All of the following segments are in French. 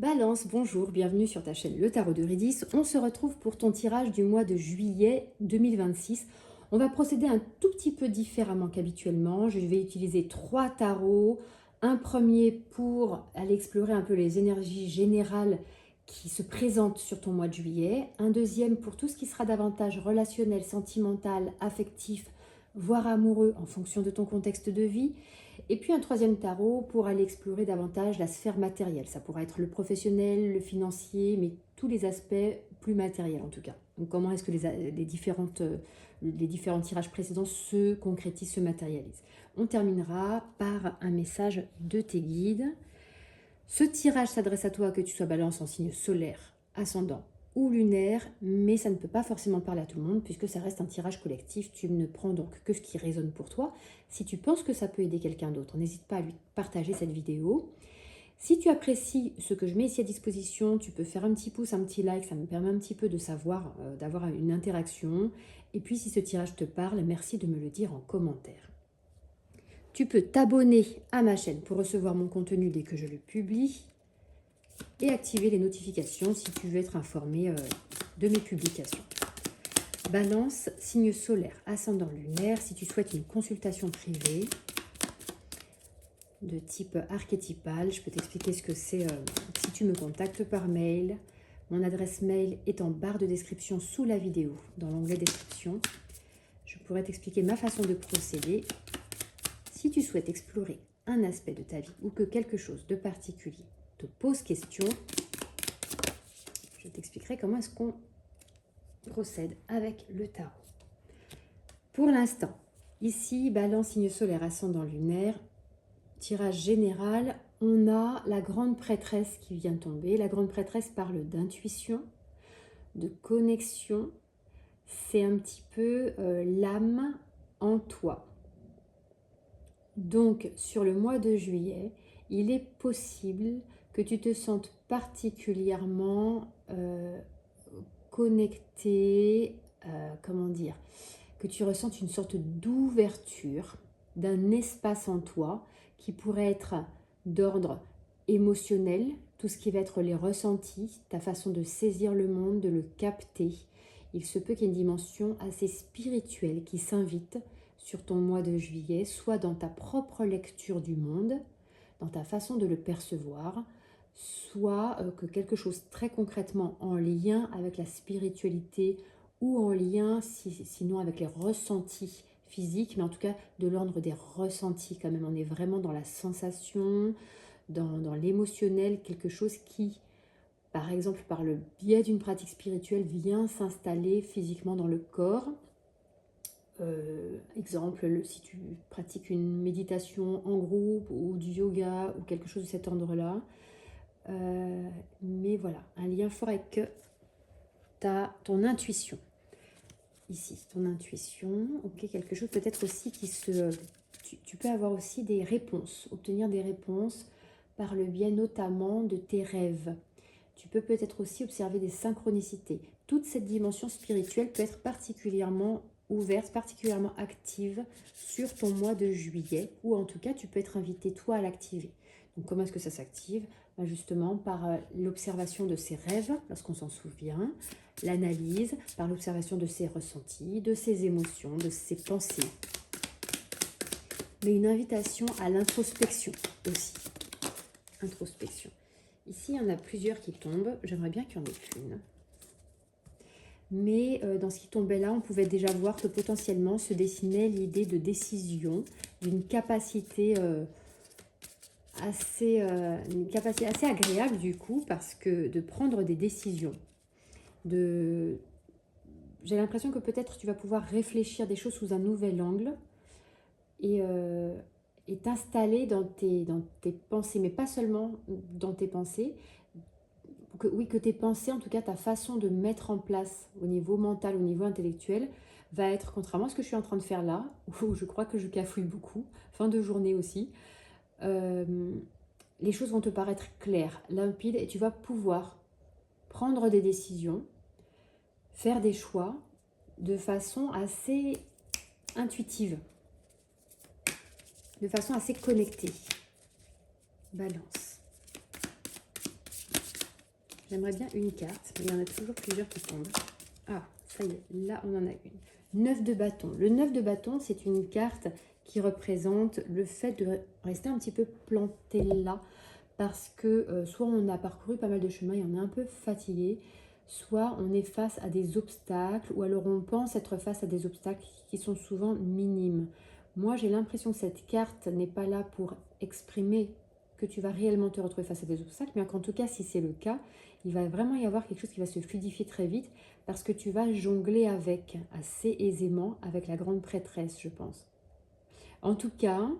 Balance, bonjour, bienvenue sur ta chaîne Le Tarot d'Eurydice. On se retrouve pour ton tirage du mois de juillet 2026. On va procéder un tout petit peu différemment qu'habituellement. Je vais utiliser 3 tarots. Un premier pour aller explorer un peu les énergies générales qui se présentent sur ton mois de juillet. Un deuxième pour tout ce qui sera davantage relationnel, sentimental, affectif, voire amoureux en fonction de ton contexte de vie. Et puis un troisième tarot pour aller explorer davantage la sphère matérielle. Ça pourra être le professionnel, le financier, mais tous les aspects plus matériels en tout cas. Donc comment est-ce que les différents tirages précédents se concrétisent, se matérialisent. On terminera par un message de tes guides. Ce tirage s'adresse à toi que tu sois balance en signe solaire, ascendant ou lunaire, mais ça ne peut pas forcément parler à tout le monde puisque ça reste un tirage collectif. Tu ne prends donc que ce qui résonne pour toi. Si tu penses que ça peut aider quelqu'un d'autre, n'hésite pas à lui partager cette vidéo. Si tu apprécies ce que je mets ici à disposition, tu peux faire un petit pouce, un petit like, ça me permet un petit peu de savoir, d'avoir une interaction. Et puis si ce tirage te parle, merci de me le dire en commentaire. Tu peux t'abonner à ma chaîne pour recevoir mon contenu dès que je le publie et activer les notifications si tu veux être informé de mes publications. Balance, signe solaire, ascendant lunaire, si tu souhaites une consultation privée de type archétypal, je peux t'expliquer ce que c'est si tu me contactes par mail. Mon adresse mail est en barre de description sous la vidéo, dans l'onglet description. Je pourrais t'expliquer ma façon de procéder. Si tu souhaites explorer un aspect de ta vie ou que quelque chose de particulier te pose question, je t'expliquerai comment est-ce qu'on procède avec le tarot. Pour l'instant, ici, balance, signe solaire, ascendant lunaire, tirage général, on a la grande prêtresse qui vient tomber. La grande prêtresse parle d'intuition, de connexion. C'est un petit peu l'âme en toi. Donc, sur le mois de juillet, il est possible que tu te sentes particulièrement connecté, comment dire, que tu ressentes une sorte d'ouverture d'un espace en toi qui pourrait être d'ordre émotionnel, tout ce qui va être les ressentis, ta façon de saisir le monde, de le capter. Il se peut qu'il y ait une dimension assez spirituelle qui s'invite sur ton mois de juillet, soit dans ta propre lecture du monde, dans ta façon de le percevoir, soit que quelque chose très concrètement en lien avec la spiritualité ou en lien, sinon avec les ressentis physiques, mais en tout cas de l'ordre des ressentis quand même. On est vraiment dans la sensation, dans l'émotionnel, quelque chose qui, par exemple, par le biais d'une pratique spirituelle, vient s'installer physiquement dans le corps. Exemple, si tu pratiques une méditation en groupe ou du yoga ou quelque chose de cet ordre-là. Mais voilà, un lien fort avec ton intuition. Ici, ton intuition, ok, quelque chose peut-être aussi qui se... Tu peux avoir aussi des réponses, obtenir des réponses par le biais notamment de tes rêves. Tu peux peut-être aussi observer des synchronicités. Toute cette dimension spirituelle peut être particulièrement ouverte, particulièrement active sur ton mois de juillet, ou en tout cas, tu peux être invité toi à l'activer. Donc, comment est-ce que ça s'active? Justement, par l'observation de ses rêves, lorsqu'on s'en souvient, l'analyse, par l'observation de ses ressentis, de ses émotions, de ses pensées. Mais une invitation à l'introspection aussi. Introspection. Ici, il y en a plusieurs qui tombent. J'aimerais bien qu'il y en ait qu'une. Mais dans ce qui tombait là, on pouvait déjà voir que potentiellement se dessinait l'idée de décision, d'une capacité, assez agréable du coup, parce que de prendre des décisions. J'ai l'impression que peut-être tu vas pouvoir réfléchir des choses sous un nouvel angle et t'installer dans tes pensées, mais pas seulement dans tes pensées, que tes pensées, en tout cas ta façon de mettre en place au niveau mental, au niveau intellectuel, va être, contrairement à ce que je suis en train de faire là, où je crois que je cafouille beaucoup, fin de journée aussi, les choses vont te paraître claires, limpides, et tu vas pouvoir prendre des décisions, faire des choix de façon assez intuitive, de façon assez connectée. Balance. J'aimerais bien une carte, mais il y en a toujours plusieurs qui tombent. Ah, ça y est, là on en a une. 9 de bâton. Le 9 de bâton, c'est une carte qui représente le fait de rester un petit peu planté là, parce que soit on a parcouru pas mal de chemin et on est un peu fatigué, soit on est face à des obstacles, ou alors on pense être face à des obstacles qui sont souvent minimes. Moi, j'ai l'impression que cette carte n'est pas là pour exprimer que tu vas réellement te retrouver face à des obstacles, mais qu'en tout cas, si c'est le cas, il va vraiment y avoir quelque chose qui va se fluidifier très vite, parce que tu vas jongler avec assez aisément avec la grande prêtresse, je pense. En tout cas,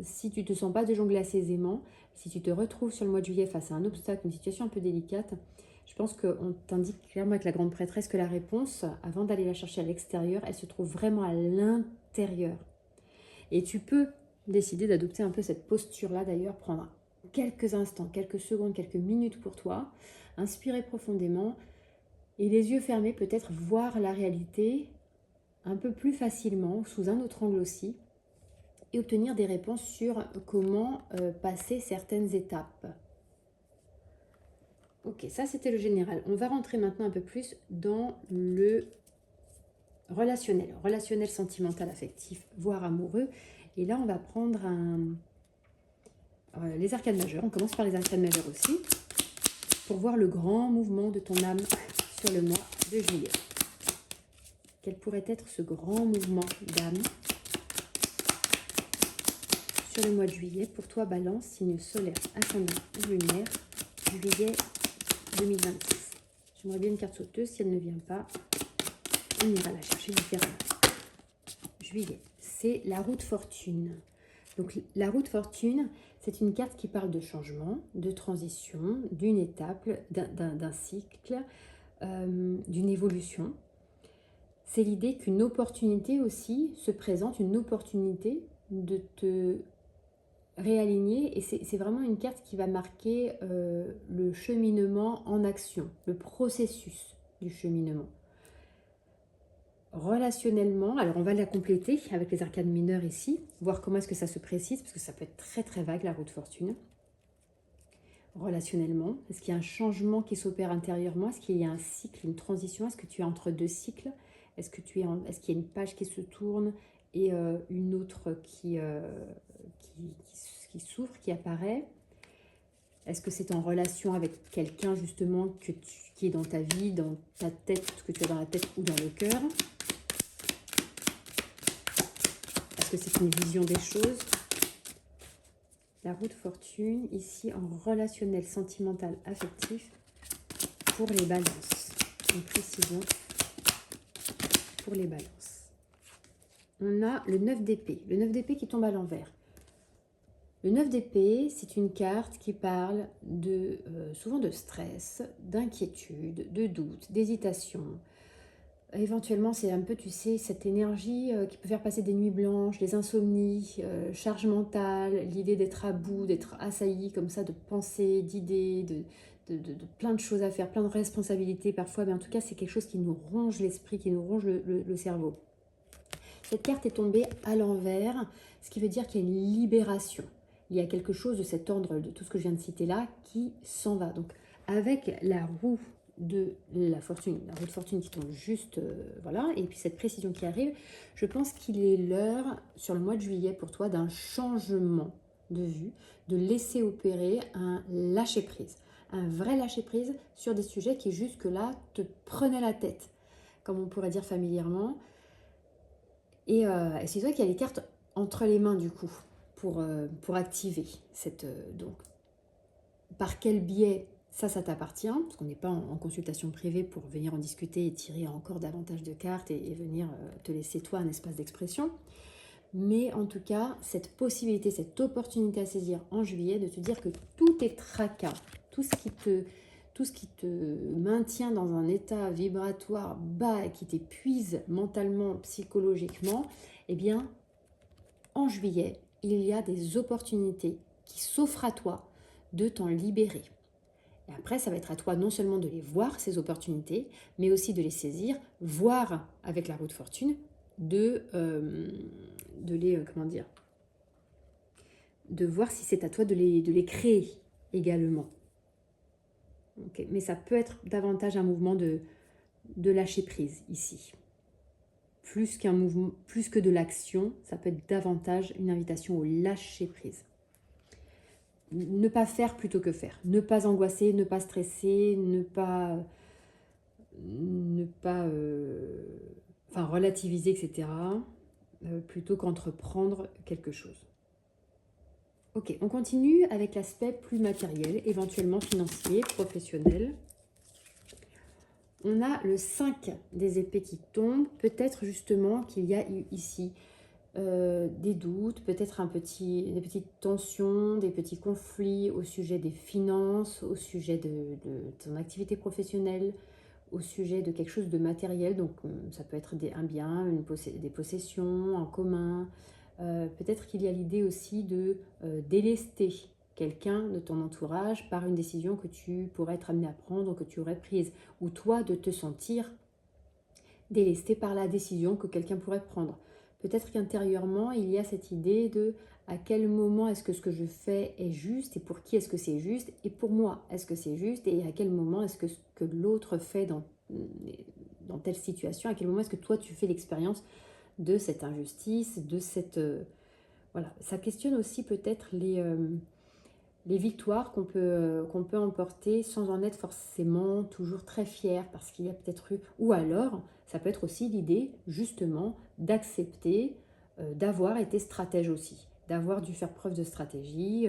si tu ne te sens pas de jongler assez aisément, si tu te retrouves sur le mois de juillet face à un obstacle, une situation un peu délicate, je pense qu'on t'indique clairement avec la grande prêtresse que la réponse, avant d'aller la chercher à l'extérieur, elle se trouve vraiment à l'intérieur. Et tu peux décider d'adopter un peu cette posture-là d'ailleurs, prendre quelques instants, quelques secondes, quelques minutes pour toi, inspirer profondément et les yeux fermés peut-être voir la réalité un peu plus facilement, sous un autre angle aussi, et obtenir des réponses sur comment passer certaines étapes. Ok, ça c'était le général. On va rentrer maintenant un peu plus dans le relationnel sentimental, affectif, voire amoureux. Et là, on va prendre les arcades majeures. On commence par les arcades majeures aussi, pour voir le grand mouvement de ton âme sur le mois de juillet. Quel pourrait être ce grand mouvement d'âme sur le mois de juillet pour toi, Balance, signe solaire, ascendant ou lunaire, juillet 2026. J'aimerais bien une carte sauteuse. Si elle ne vient pas, on ira la chercher différemment. Juillet, c'est la roue de fortune. Donc la roue de fortune, c'est une carte qui parle de changement, de transition, d'une étape, d'un cycle, d'une évolution. C'est l'idée qu'une opportunité aussi se présente, une opportunité de te réaligner. Et c'est vraiment une carte qui va marquer le cheminement en action, le processus du cheminement. Relationnellement, alors on va la compléter avec les arcades mineures ici, voir comment est-ce que ça se précise, parce que ça peut être très très vague la roue de fortune. Relationnellement, est-ce qu'il y a un changement qui s'opère intérieurement? Est-ce qu'il y a un cycle, une transition? Est-ce que tu es entre deux cycles? Est-ce qu'il y a une page qui se tourne et une autre qui s'ouvre, qui apparaît? Est-ce que c'est en relation avec quelqu'un justement qui est dans ta vie, dans ta tête, que tu as dans la tête ou dans le cœur? Est-ce que c'est une vision des choses? La roue de fortune, ici en relationnel, sentimental, affectif, pour les balances. Une précision pour les balances. On a le 9 d'épée. Le 9 d'épée qui tombe à l'envers. Le 9 d'épée, c'est une carte qui parle souvent de stress, d'inquiétude, de doute, d'hésitation. Éventuellement, c'est un peu, tu sais, cette énergie qui peut faire passer des nuits blanches, des insomnies, charge mentale, l'idée d'être à bout, d'être assailli comme ça, de pensées, d'idées, de plein de choses à faire, plein de responsabilités parfois, mais en tout cas, c'est quelque chose qui nous ronge l'esprit, qui nous ronge le cerveau. Cette carte est tombée à l'envers, ce qui veut dire qu'il y a une libération. Il y a quelque chose de cet ordre, de tout ce que je viens de citer là, qui s'en va. Donc, avec la roue de la fortune, la roue de fortune qui tombe juste, voilà, et puis cette précision qui arrive, je pense qu'il est l'heure, sur le mois de juillet pour toi, d'un changement de vue, de laisser opérer un lâcher-prise, un vrai lâcher-prise sur des sujets qui jusque-là te prenaient la tête, comme on pourrait dire familièrement. Et c'est toi qui as les cartes entre les mains du coup, pour activer cette... donc, par quel biais? Ça t'appartient, parce qu'on n'est pas en consultation privée pour venir en discuter et tirer encore davantage de cartes et venir te laisser toi un espace d'expression. Mais en tout cas, cette possibilité, cette opportunité à saisir en juillet, de te dire que tout est tracas, tout ce qui te maintient dans un état vibratoire bas et qui t'épuise mentalement, psychologiquement, eh bien, en juillet, il y a des opportunités qui s'offrent à toi de t'en libérer. Et après, ça va être à toi non seulement de les voir, ces opportunités, mais aussi de les saisir, voir avec la roue de fortune, de voir si c'est à toi de les créer également. Okay. Mais ça peut être davantage un mouvement de lâcher prise ici. Plus qu'un mouvement, plus que de l'action, ça peut être davantage une invitation au lâcher prise. Ne pas faire plutôt que faire. Ne pas angoisser, ne pas stresser, ne pas relativiser, etc. Plutôt qu'entreprendre quelque chose. Ok, on continue avec l'aspect plus matériel, éventuellement financier, professionnel. On a le 5 des épées qui tombe. Peut-être justement qu'il y a ici des doutes, peut-être des petites tensions, des petits conflits au sujet des finances, au sujet de ton activité professionnelle, au sujet de quelque chose de matériel. Donc ça peut être un bien, des possessions en commun. Peut-être qu'il y a l'idée aussi de délester quelqu'un de ton entourage par une décision que tu pourrais être amené à prendre, que tu aurais prise, ou toi de te sentir délesté par la décision que quelqu'un pourrait prendre. Peut-être qu'intérieurement, il y a cette idée de à quel moment est-ce que ce que je fais est juste et pour qui est-ce que c'est juste et pour moi est-ce que c'est juste et à quel moment est-ce que ce que l'autre fait dans telle situation, à quel moment est-ce que toi tu fais l'expérience de cette injustice, de cette... voilà, ça questionne aussi peut-être les victoires qu'on peut emporter sans en être forcément toujours très fier parce qu'il y a peut-être eu... Ou alors, ça peut être aussi l'idée justement d'accepter d'avoir été stratège aussi, d'avoir dû faire preuve de stratégie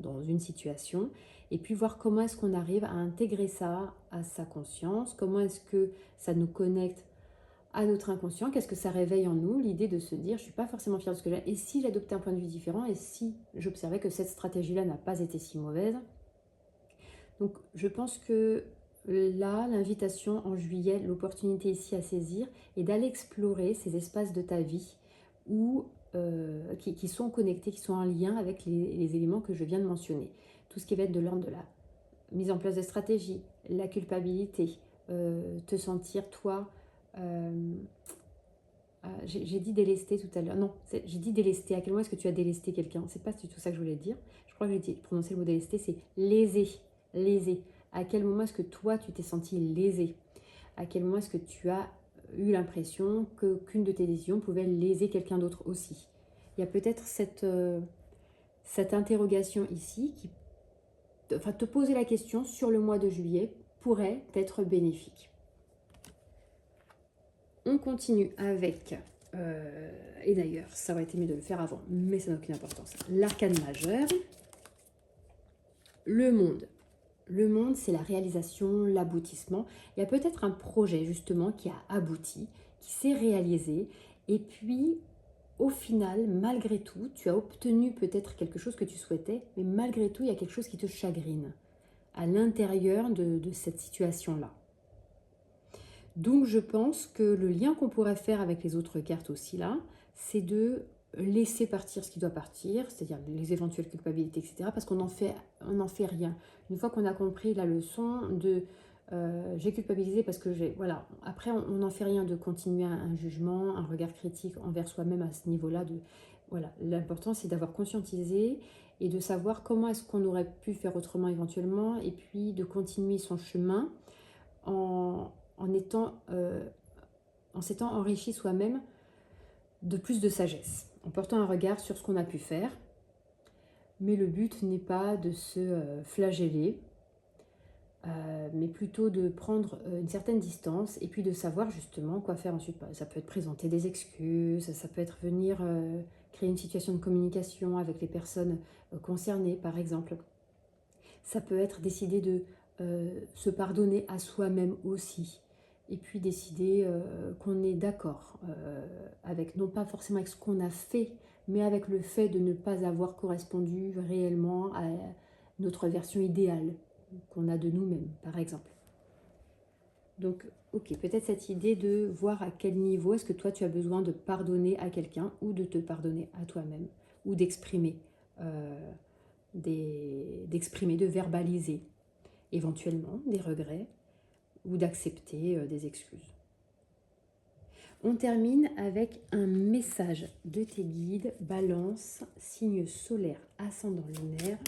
dans une situation et puis voir comment est-ce qu'on arrive à intégrer ça à sa conscience, comment est-ce que ça nous connecte à notre inconscient, qu'est-ce que ça réveille en nous, l'idée de se dire je ne suis pas forcément fière de ce que j'ai, et si j'adoptais un point de vue différent, et si j'observais que cette stratégie-là n'a pas été si mauvaise. Donc je pense que là, l'invitation en juillet, l'opportunité ici à saisir, est d'aller explorer ces espaces de ta vie où, qui sont connectés, qui sont en lien avec les éléments que je viens de mentionner. Tout ce qui va être de l'ordre de la mise en place de stratégies, la culpabilité, te sentir toi... j'ai dit délester tout à l'heure. Non, j'ai dit délester. À quel moment est-ce que tu as délesté quelqu'un? C'est pas du tout ça que je voulais dire. Je crois que j'ai prononcé le mot délester, c'est léser. Léser. À quel moment est-ce que toi, tu t'es senti lésé? À quel moment est-ce que tu as eu l'impression qu'une de tes décisions pouvait léser quelqu'un d'autre aussi? Il y a peut-être cette interrogation ici qui... Enfin, te poser la question sur le mois de juillet pourrait être bénéfique. On continue avec, et d'ailleurs, ça aurait été mieux de le faire avant, mais ça n'a aucune importance. L'arcane majeur, le monde. Le monde, c'est la réalisation, l'aboutissement. Il y a peut-être un projet, justement, qui a abouti, qui s'est réalisé, et puis, au final, malgré tout, tu as obtenu peut-être quelque chose que tu souhaitais, mais malgré tout, il y a quelque chose qui te chagrine à l'intérieur de cette situation-là. Donc je pense que le lien qu'on pourrait faire avec les autres cartes aussi là, c'est de laisser partir ce qui doit partir, c'est-à-dire les éventuelles culpabilités, etc. Parce qu'on n'en fait rien. Une fois qu'on a compris la leçon de j'ai culpabilisé parce que j'ai... Voilà, après on n'en fait rien de continuer un jugement, un regard critique envers soi-même à ce niveau-là. Voilà, l'important c'est d'avoir conscientisé et de savoir comment est-ce qu'on aurait pu faire autrement éventuellement et puis de continuer son chemin en s'étant enrichi soi-même de plus de sagesse, en portant un regard sur ce qu'on a pu faire. Mais le but n'est pas de se flageller, mais plutôt de prendre une certaine distance et puis de savoir justement quoi faire ensuite. Ça peut être présenter des excuses, ça peut être venir créer une situation de communication avec les personnes concernées, par exemple. Ça peut être décider de se pardonner à soi-même aussi. Et puis décider qu'on est d'accord avec, non pas forcément avec ce qu'on a fait, mais avec le fait de ne pas avoir correspondu réellement à notre version idéale qu'on a de nous-mêmes, par exemple. Donc, ok, peut-être cette idée de voir à quel niveau est-ce que toi tu as besoin de pardonner à quelqu'un ou de te pardonner à toi-même, ou d'exprimer, de verbaliser éventuellement des regrets, ou d'accepter des excuses. On termine avec un message de tes guides, Balance, signe solaire, ascendant lunaire,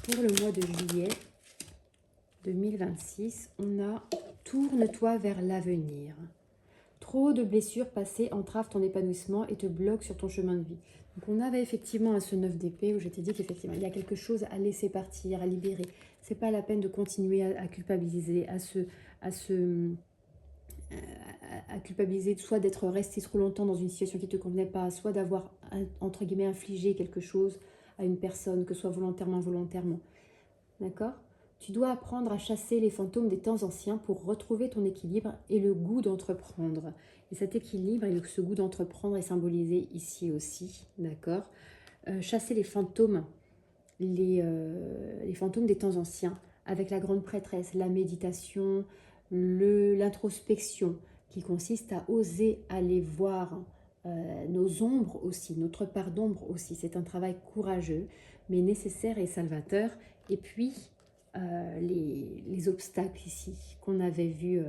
pour le mois de juillet 2026, on a tourne-toi vers l'avenir. Trop de blessures passées entravent ton épanouissement et te bloquent sur ton chemin de vie. Donc on avait effectivement ce 9 d'épée où je t'ai dit qu'effectivement il y a quelque chose à laisser partir, à libérer. C'est pas la peine de continuer à culpabiliser, à culpabiliser, soit d'être resté trop longtemps dans une situation qui ne te convenait pas, soit d'avoir entre guillemets infligé quelque chose à une personne, que ce soit volontairement, involontairement. D'accord? Tu dois apprendre à chasser les fantômes des temps anciens pour retrouver ton équilibre et le goût d'entreprendre. Et cet équilibre et ce goût d'entreprendre est symbolisé ici aussi. D'accord? Chasser les fantômes des temps anciens avec la grande prêtresse, la méditation, l'introspection qui consiste à oser aller voir nos ombres aussi, notre part d'ombre aussi. C'est un travail courageux mais nécessaire et salvateur. Et puis, les obstacles ici qu'on avait vus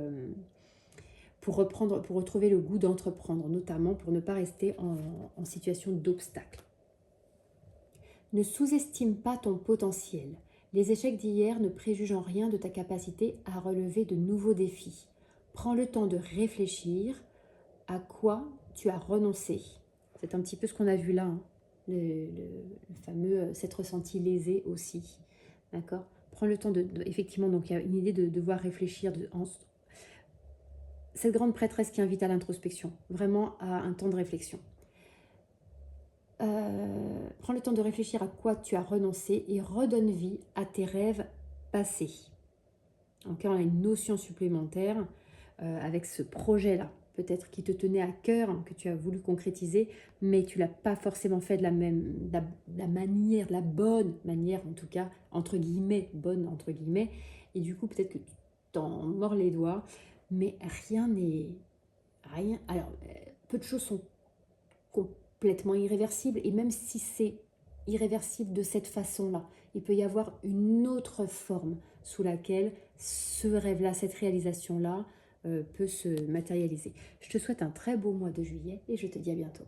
pour retrouver le goût d'entreprendre, notamment pour ne pas rester en situation d'obstacle. Ne sous-estime pas ton potentiel. Les échecs d'hier ne préjugent en rien de ta capacité à relever de nouveaux défis. Prends le temps de réfléchir à quoi tu as renoncé. C'est un petit peu ce qu'on a vu là, hein. Le fameux s'être ressenti lésé aussi. D'accord? Prends le temps effectivement, donc il y a une idée de devoir réfléchir. Cette grande prêtresse qui invite à l'introspection, vraiment à un temps de réflexion. Prends le temps de réfléchir à quoi tu as renoncé et redonne vie à tes rêves passés. Donc là, on a une notion supplémentaire avec ce projet-là, peut-être qui te tenait à cœur, hein, que tu as voulu concrétiser, mais tu ne l'as pas forcément fait de la manière, de la bonne manière, en tout cas, entre guillemets, bonne entre guillemets, et du coup, peut-être que tu t'en mords les doigts, mais rien n'est... Rien... Alors, peu de choses sont complètement irréversible, et même si c'est irréversible de cette façon-là, il peut y avoir une autre forme sous laquelle ce rêve-là, cette réalisation-là peut se matérialiser. Je te souhaite un très beau mois de juillet et je te dis à bientôt.